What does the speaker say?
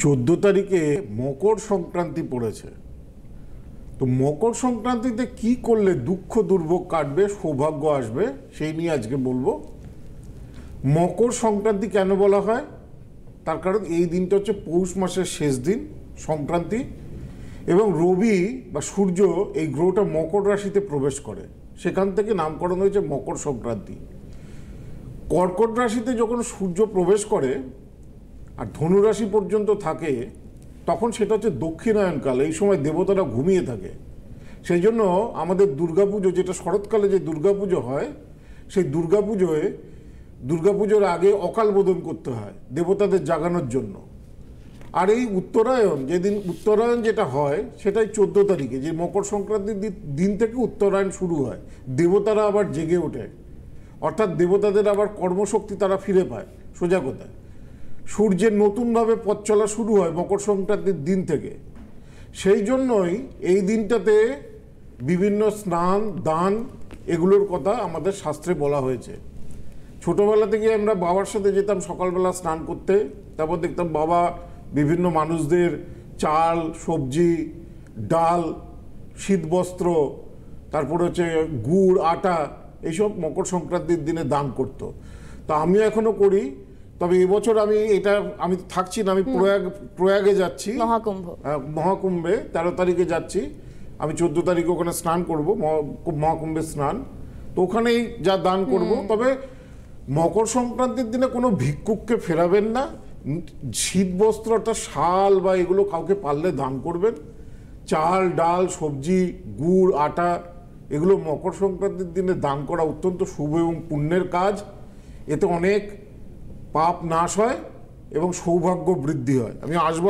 14 তারিখে মকর সংক্রান্তি পড়েছে। তো মকর সংক্রান্তিতে কি করলে দুঃখ দুর্ভোগ কাটবে, সৌভাগ্য আসবে, সেই নিয়ে আজকে বলবো। মকর সংক্রান্তি কেন বলা হয়, তার কারণ এই দিনটা হচ্ছে পৌষ মাসের শেষ দিন, সংক্রান্তি, এবং রবি বা সূর্য এই গ্রহটা মকর রাশিতে প্রবেশ করে, সেখান থেকে নামকরণ হয়েছে মকর সংক্রান্তি। কর্কট রাশিতে যখন সূর্য প্রবেশ করে আর ধনু রাশি পর্যন্ত থাকে, তখন সেটা হচ্ছে দক্ষিণায়নকাল। এই সময় দেবতারা ঘুমিয়ে থাকে। সেই জন্য আমাদের দুর্গাপুজো, যেটা শরৎকালে যে দুর্গাপুজো হয়, সেই দুর্গাপুজোর আগে অকাল বোধন করতে হয় দেবতাদের জাগানোর জন্য। আর এই উত্তরায়ণ, যেদিন উত্তরায়ণ যেটা হয়, সেটাই 14 তারিখে, যে মকর সংক্রান্তির দিন থেকে উত্তরায়ণ শুরু হয়। দেবতারা আবার জেগে ওঠে, অর্থাৎ দেবতাদের আবার কর্মশক্তি তারা ফিরে পায়। সোজা কথা, সূর্যের নতুনভাবে পথ চলা শুরু হয় মকর সংক্রান্তির দিন থেকে। সেই জন্যই এই দিনটাতে বিভিন্ন স্নান দান এগুলোর কথা আমাদের শাস্ত্রে বলা হয়েছে। ছোটোবেলা থেকে আমরা বাবার সাথে যেতাম সকালবেলা স্নান করতে, তারপর দেখতাম বাবা বিভিন্ন মানুষদের চাল, সবজি, ডাল, শীতবস্ত্র, তারপর হচ্ছে গুড়, আটা, এইসব মকর সংক্রান্তির দিনে দান করতো। তো আমি এখনও করি। তবে এবছর আমি থাকছি না, আমি প্রয়াগে যাচ্ছি, মহাকুম্ভে 13 তারিখে যাচ্ছি। আমি 14 তারিখে ওখানে স্নান করব, মহাকুম্ভের স্নান। তো ওখানেই যা দান করব। তবে মকর সংক্রান্তির দিনে কোনো ভিক্ষুককে ফেরাবেন না। শীতবস্ত্র, অর্থাৎ শাল বা এগুলো কাউকে পারলে দান করবেন। চাল, ডাল, সবজি, গুড়, আটা, এগুলো মকর সংক্রান্তির দিনে দান করা অত্যন্ত শুভ এবং পুণ্যের কাজ। এতে অনেক পাপ নাশ হয় এবং সৌভাগ্য বৃদ্ধি হয়। আমি আসবো।